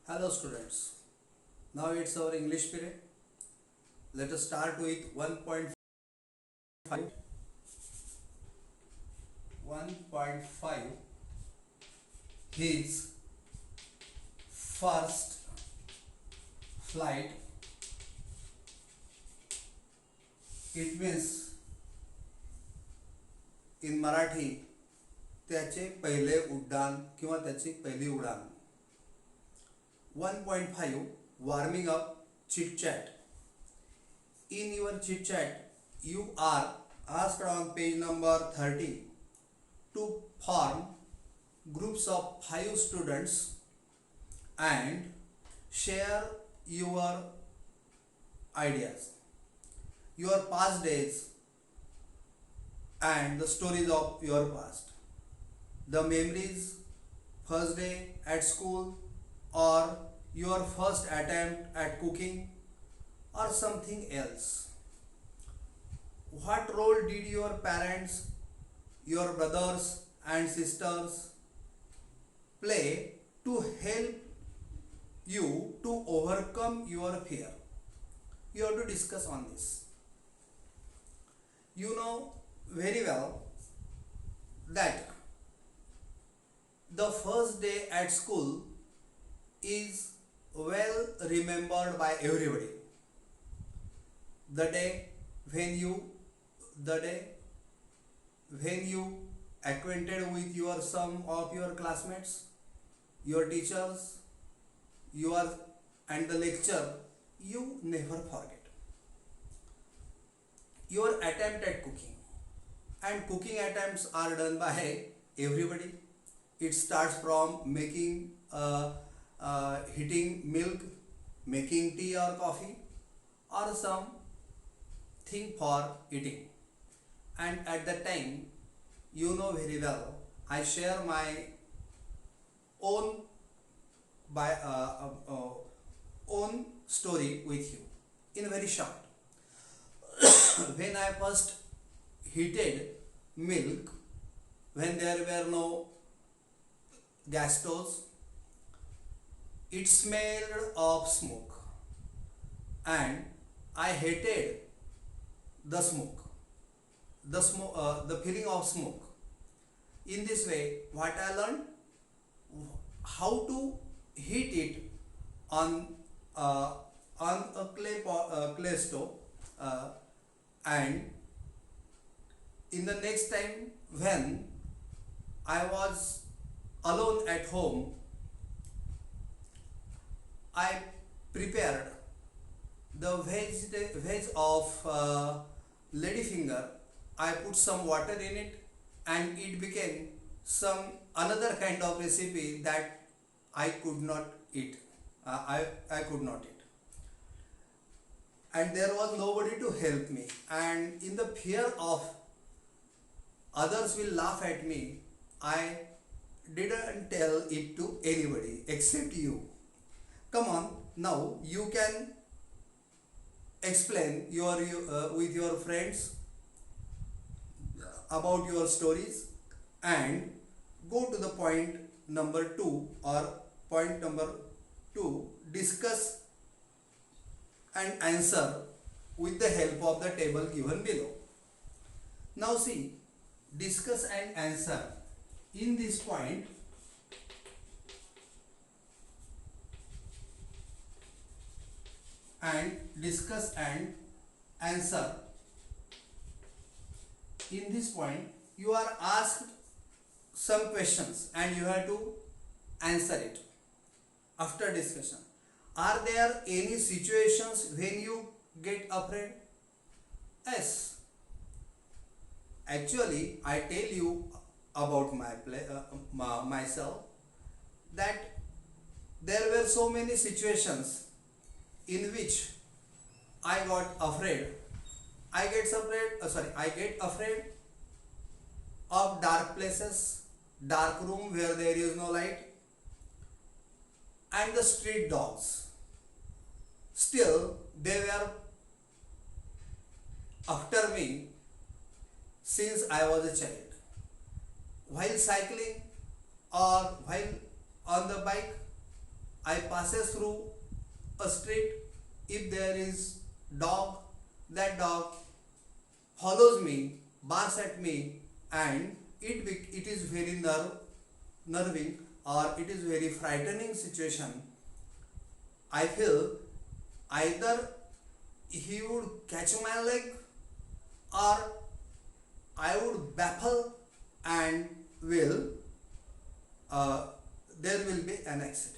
Hello students, now it's our English period. Let us start with 1.5. 1.5 his first flight. It means in Marathi त्याचे पहिले उड्डाण किंवा त्याची पहिली उडान. 1.5 warming up chit chat. In your chit chat, you are asked on page number 30 to form groups of 5 students and share your ideas, your past days, and the stories of your past, the memories, first day at school, or your first attempt at cooking, or something else. What role did your parents, your brothers and sisters play to help you to overcome your fear? You have to discuss on this. You know very well that the first day at school is well remembered by everybody. The day when you acquainted with your some of your classmates, your teachers, your and the lecture, you never forget. Your attempt at cooking, and cooking attempts are done by everybody. It starts from making heating milk, making tea or coffee, or something for eating. And at that time, you know very well, I share my own by own story with you in very short. When I first heated milk, when there were no gas stoves, it smelled of smoke, and I hated the smoke, the feeling of smoke. In this way, what I learned, how to heat it on a clay stove, and in the next time when I was alone at home, I prepared the veg of ladyfinger. I put some water in it, and it became some another kind of recipe that I could not eat. I could not eat, and there was nobody to help me. And in the fear of others will laugh at me, I didn't tell it to anybody except you. Come on, now you can explain with your friends about your stories, and go to the point number 2 or point number 2, discuss and answer with the help of the table given below. Now see, discuss and answer. In this point, and discuss and answer, in this point you are asked some questions and you have to answer it. After discussion, are there any situations when you get afraid? Yes, actually I tell you about myself, that there were so many situations in which I got afraid. I get afraid of dark places, dark room where there is no light, and the street dogs. Still, they were after me since I was a child. While cycling or while on the bike, I passes through a street. If there is dog, that dog follows me, barks at me, and it is very nerving, or it is very frightening situation. I feel either he would catch my leg, or I would baffle, and will uh, there will be an accident.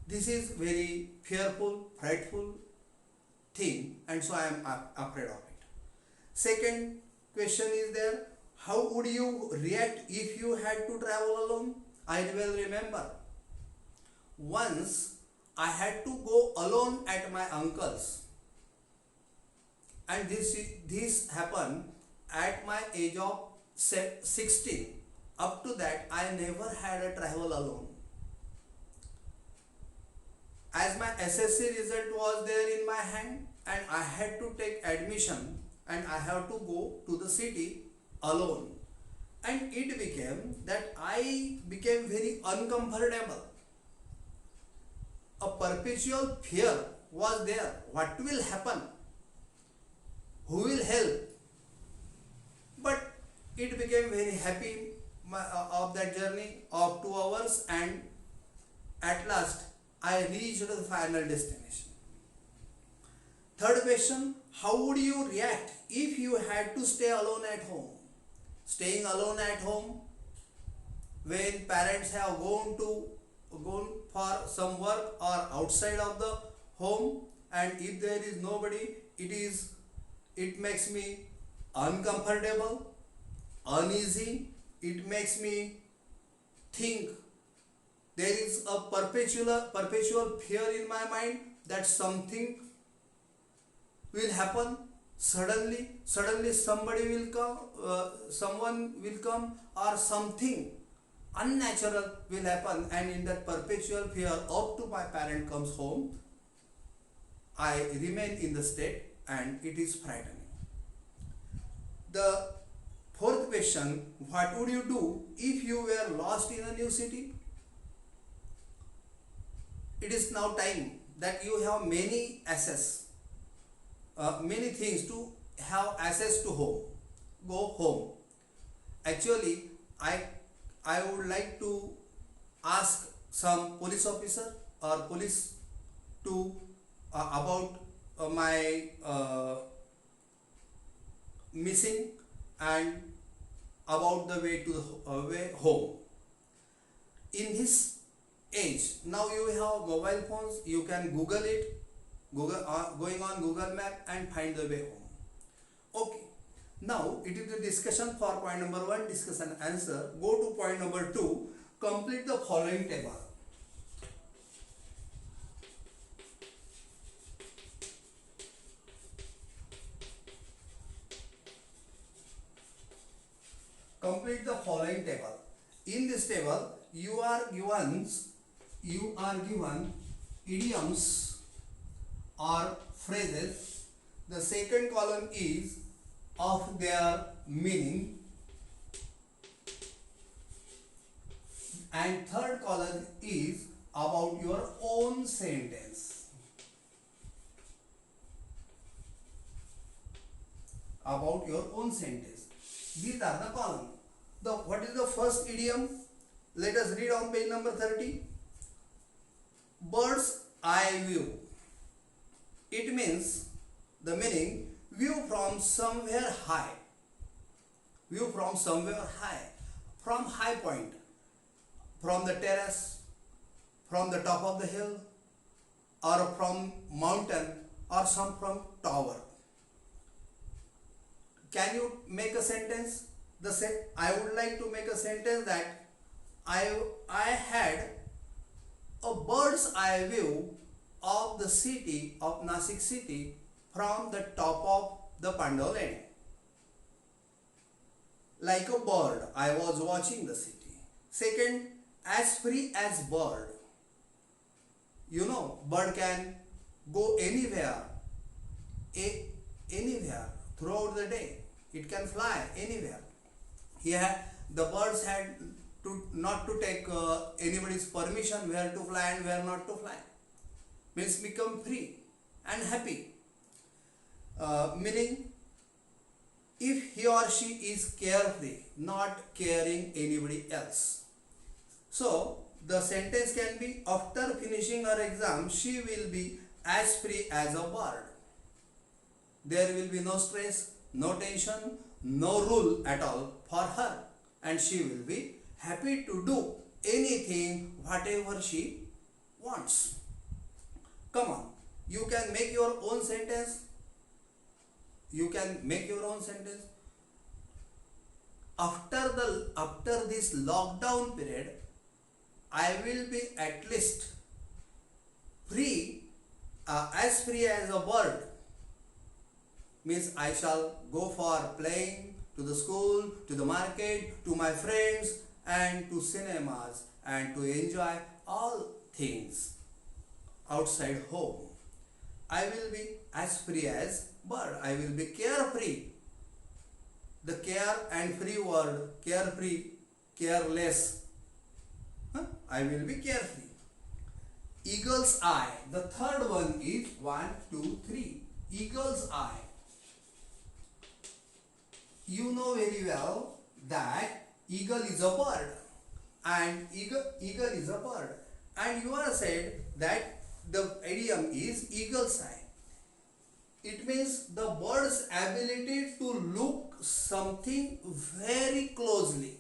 This is very fearful, frightful thing, and so I am afraid of it. Second question is there: how would you react if you had to travel alone? I will remember once I had to go alone at my uncle's, and this happened at my age of 16. Up to that, I never had a travel alone. As my SSC result was there in my hand, and I had to take admission, and I have to go to the city alone, and it became that I became very uncomfortable. A perpetual fear was there. What will happen? Who will help? But it became very happy of that journey of 2 hours, and at last I reached the final destination. Third question: how would you react if you had to stay alone at home? Staying alone at home when parents have gone for some work or outside of the home, and if there is nobody, it makes me uncomfortable, uneasy. It makes me think. There is a perpetual fear in my mind that something will happen. Suddenly somebody will come, someone will come, or something unnatural will happen, and in that perpetual fear up to my parent comes home, I remain in the state, and it is frightening. The fourth question: what would you do if you were lost in a new city? It is now time that you have many things to have access to home. Go home. Actually, I would like to ask some police officer or police to about my missing, and about the way to the way home. In this age, now you have mobile phones, you can Google it, going on Google Map, and find the way home. Okay, now it is the discussion for point number 1, discussion answer. Go to point number 2, complete the following table. Complete the following table. In this table, you are given idioms or phrases. The second column is of their meaning, and third column is about your own sentence. About your own sentence. These are the column. What is the first idiom? Let us read on page number 30. Bird's eye view. It means, the meaning, view from somewhere high. View from somewhere high. From high point. From the terrace, from the top of the hill, or from mountain, or some from tower. Can you make a sentence? I would like to make a sentence that I had a bird's eye view of the city of Nasik city from the top of the Pandav lane. Like a bird, I was watching the city. Second, as free as bird. You know, bird can go anywhere, anywhere throughout the day. It can fly anywhere. Here, the birds had not to take anybody's permission where to fly and where not to fly. Means become free and happy. Meaning, if he or she is carefree, not caring anybody else. So the sentence can be, after finishing her exam, she will be as free as a bird. There will be no stress, no tension, no rule at all for her, and she will be happy to do anything, whatever she wants. Come on, you can make your own sentence. You can make your own sentence. After this lockdown period, I will be at least free, as free as a bird. Means I shall go for playing, to the school, to the market, to my friends, and to cinemas, and to enjoy all things outside home. I will be as free as bird. I will be carefree. The care and free word, carefree, careless. I will be carefree. Eagle's eye. The third one is 1, 2, 3. Eagle's eye. You know very well that eagle is a bird, and eagle is a bird, and you are said that the idiom is eagle's eye. It means the bird's ability to look something very closely,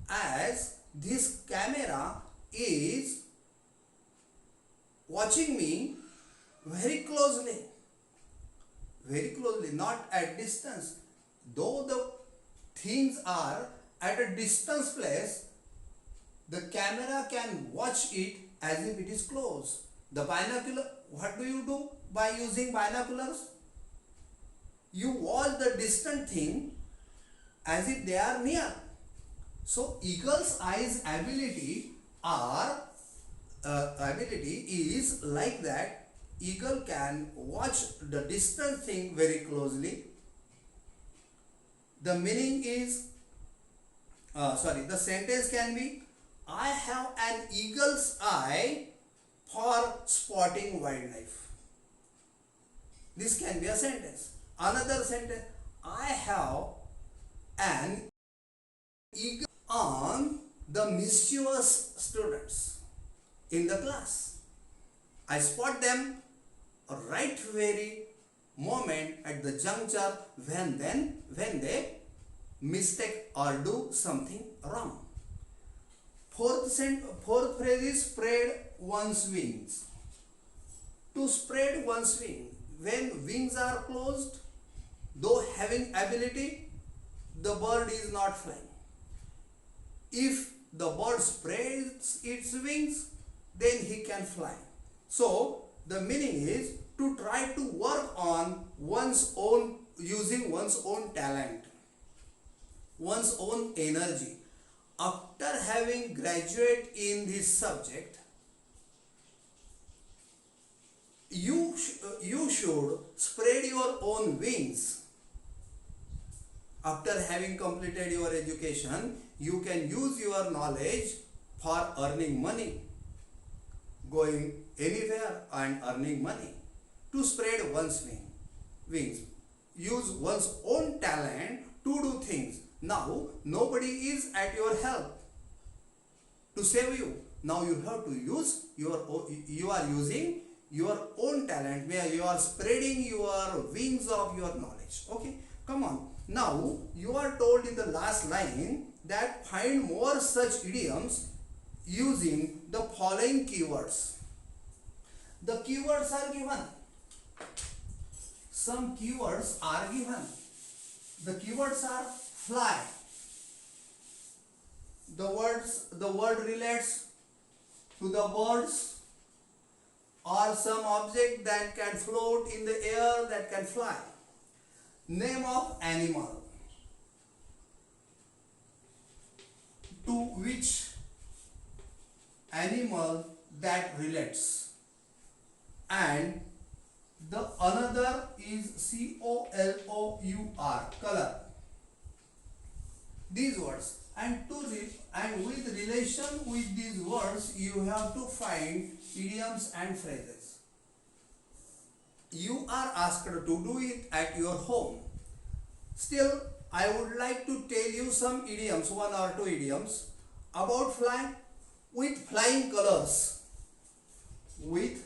as this camera is watching me very closely, not at distance. Though the things are at a distance place, the camera can watch it as if it is close. The binocular, what do you do by using binoculars? You watch the distant thing as if they are near. So eagle's eyes ability is like that. Eagle can watch the distant thing very closely. The meaning is, the sentence can be, I have an eagle's eye for spotting wildlife. This can be a sentence. Another sentence, I have an eagle on the mischievous students in the class. I spot them right very moment at the juncture when they mistake or do something wrong. Fourth phrase is spread one's wings. To spread one's wing, when wings are closed, though having ability, the bird is not flying. If the bird spreads its wings, then he can fly. So the meaning is to try to work on one's own, using one's own talent, one's own energy. After having graduated in this subject, you should spread your own wings. After having completed your education, you can use your knowledge for earning money, going anywhere and earning money. To spread one's wings, use one's own talent to do things. Now nobody is at your help to save you. Now you have to use you are using your own talent, where you are spreading your wings of your knowledge. Okay, come on. Now you are told in the last line that find more such idioms using the following keywords. The keywords are given. Some keywords are given. The keywords are fly. The word relates to the birds or some object that can float in the air, that can fly. Name of animal to which animal that relates, and the another is COLOUR, color. these words, and and with relation with these words you have to find idioms and phrases. You are asked to do it at your home. Still, I would like to tell you some idioms, one or two idioms about flying with flying colors. With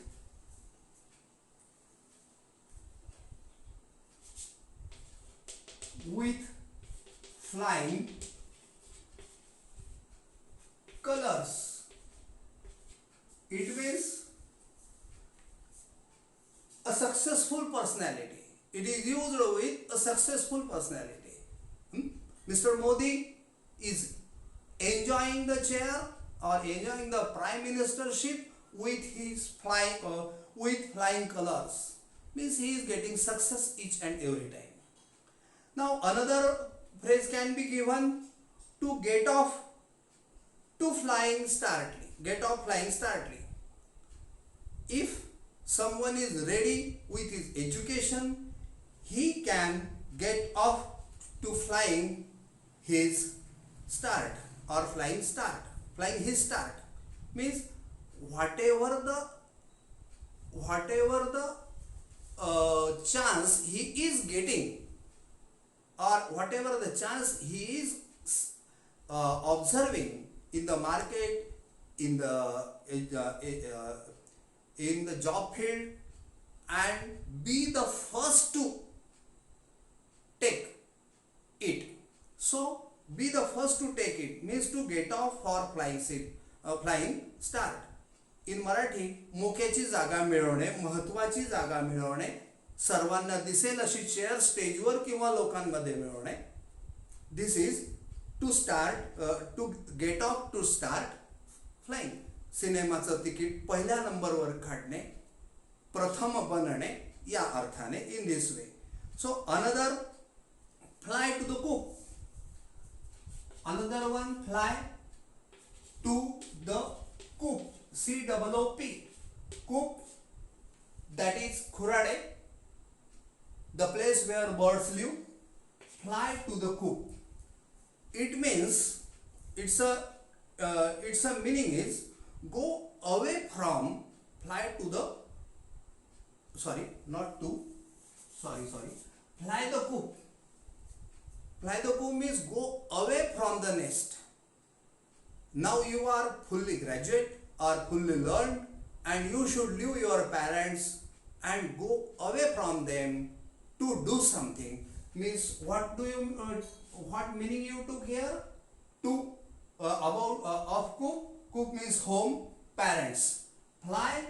with flying colors. It means a successful personality. It is used with a successful personality. Mr. Modi is enjoying the chair or enjoying the prime ministership with his flying colors. Means he is getting success each and every time. Now another phrase can be given to get off to flying startly. Get off flying startly. If someone is ready with his education, he can get off to flying his start or flying start. Flying his start means whatever the chance he is getting, or whatever the chance he is observing in the market, in the job field, and be the first to take it. So be the first to take it means to get off for flying start. In Marathi, मोक्याची जागा मिळवणे, महत्त्वाची जागा मिळवणे, सर्वांना दिसेल अशी chair स्टेजवर किंवा लोकांमध्ये मिळवणे. This is to start, to get off to start flying. सिनेमाचं तिकीट पहिल्या नंबरवर काढणे, प्रथम बनणे या अर्थाने. In this way. So another, fly to the coop. Another one, fly to the coop. COOP. Coop, that is khurade, the place where birds live. Fly to the coop. It means its a meaning is go away from. Fly to the, sorry, not to, sorry. Fly the coop. Fly the coop means go away from the nest. Now you are fully graduate or fully learned, and you should leave your parents and go away from them to do something. Means what meaning you took here? To about of coop. Coop means home, parents. Fly,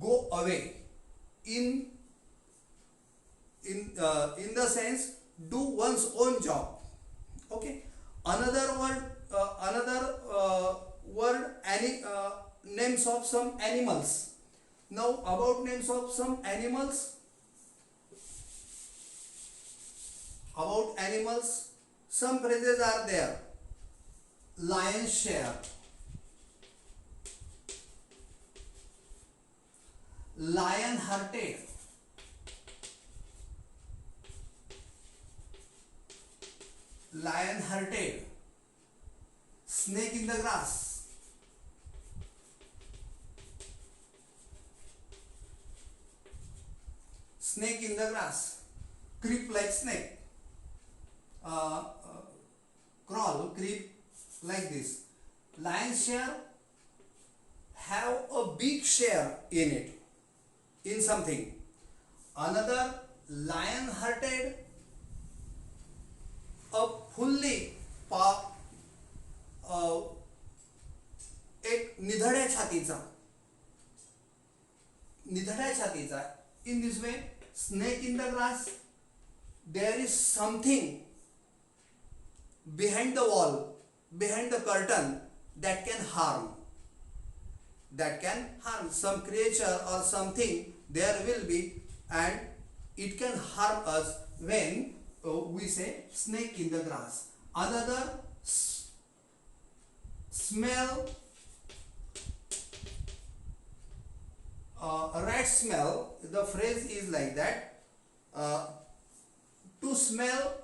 go away. In the sense, do one's own job. Okay. Another word, names of some animals. Now about names of some animals. About animals, some phrases are there. Lion's share, lion hearted, snake in the grass, snake in the grass, creep like snake, crawl, creep like this. Lion's share, have a big share in it, in something. Another, lion hearted, a fully एक निधड्या छातीचा. In this way, snake in the grass, there is something behind the wall, behind the curtain, that can harm, some creature or something there will be, and it can harm us when we say snake in the grass. Another, smell, rat smell. The phrase is like that. To smell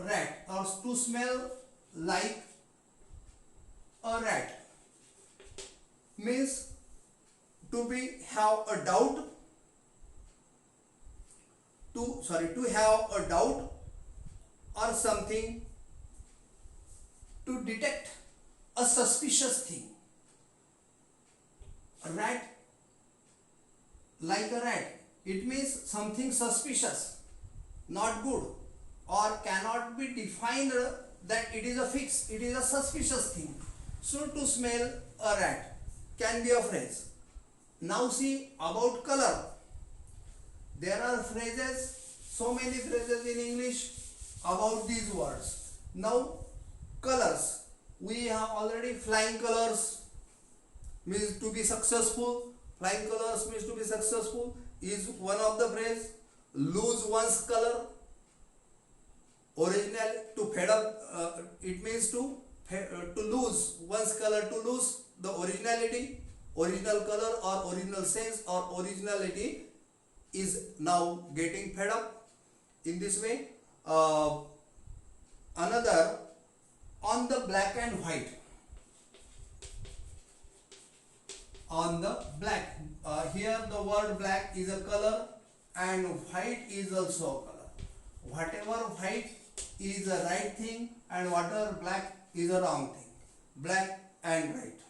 rat, or to smell like a rat, means to be have a doubt, to have a doubt or something, to detect a suspicious thing. A rat, like a rat, it means something suspicious, not good, or cannot be defined that it is a fix, it is a suspicious thing. So to smell a rat can be a phrase. Now see about color. There are phrases, so many phrases in English about these words. Now colors, we have already flying colors means to be successful. Flying colors means to be successful is one of the phrase. Lose one's color, original, to fade up, it means to lose one's color, to lose the originality, original color or original sense or originality is now getting fed up. In this way, another, on the black and white, on the black, here the word black is a color and white is also a color. Whatever white is a right thing and whatever black is a wrong thing. Black and white,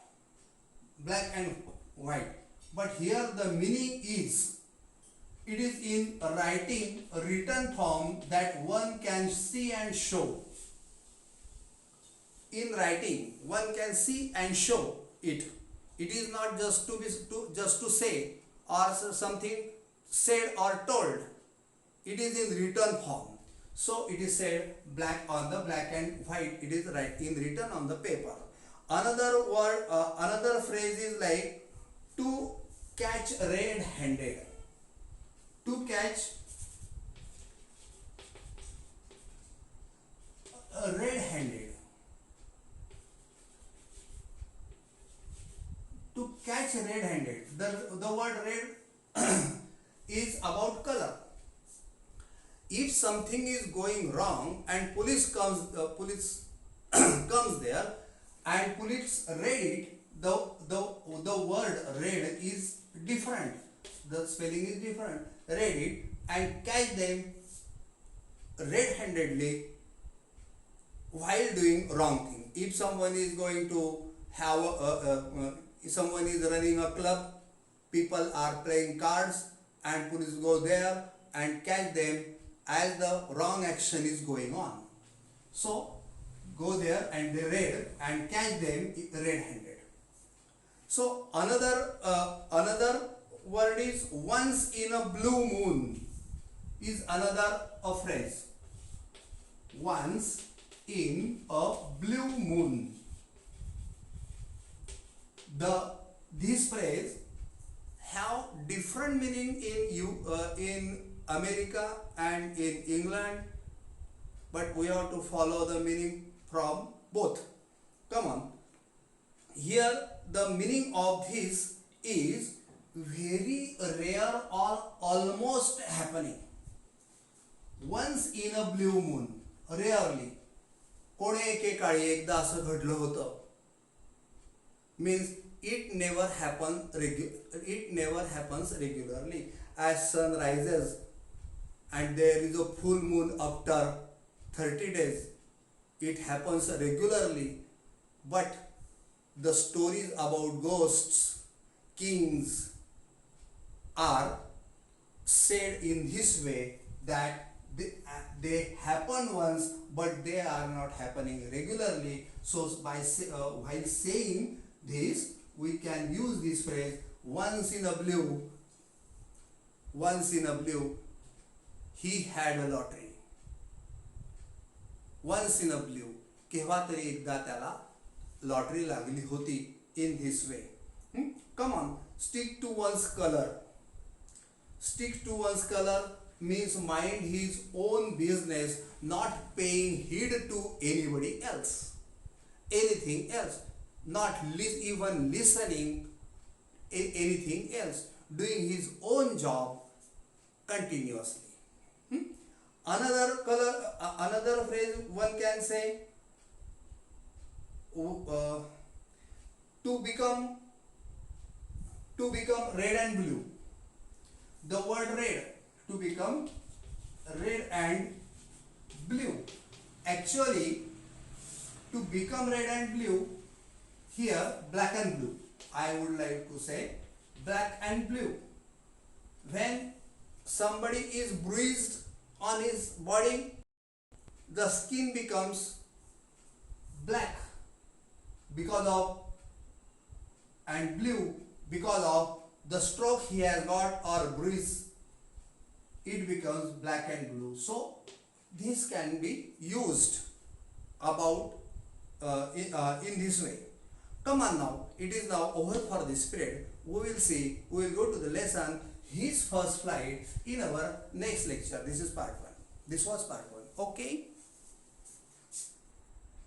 black and white. But here the meaning is, it is in writing, written form that one can see and show. In writing, one can see and show it. It is not just to say or something said or told. It is in written form. So it is said black on the black and white. It is in written on the paper. Another word, another phrase is like to catch red-handed. To catch red-handed. To catch red-handed. The word red is about color. If something is going wrong and police comes comes there and police read it, the word read is different. The spelling is different. Read it and catch them red-handedly while doing wrong thing. If someone is going to have if someone is running a club, people are playing cards and police go there and catch them as the wrong action is going on. So go there and they raid and catch them red-handed. So another word is once in a blue moon is another phrase. Once in a blue moon. This phrase have different meaning in America and in England, but we have to follow the meaning from both. Come on. Here the meaning of this is very rare or almost happening. Once in a blue moon, rarely. कोणे एके काळी एकदा असं घडलं होतं. Means it never happens regularly. As sun rises and there is a full moon after 30 days, it happens regularly. But the stories about ghosts, kings are said in this way that they happen once but they are not happening regularly. So while saying this, we can use this phrase once in a blue, he had a lottery. Once in a blue, केव्हा तरी एकदा त्याला lottery लागली होती. In this way. Come on, stick to one's color. Stick to one's color means mind his own business, not paying heed to anybody else, anything else, not even listening anything else, doing his own job continuously. Another color, another phrase one can say, uh, to become red and blue. The word red, to become red and blue. Actually, to become red and blue, here black and blue. I would like to say black and blue. When somebody is bruised on his body, the skin becomes black because of, and blue because of the stroke he has got or bruise, it becomes black and blue. So this can be used about in this way. Come on now, it is now over for this period. We will go to the lesson his first flight in our next lecture. This is part 1. This was part 1. Okay.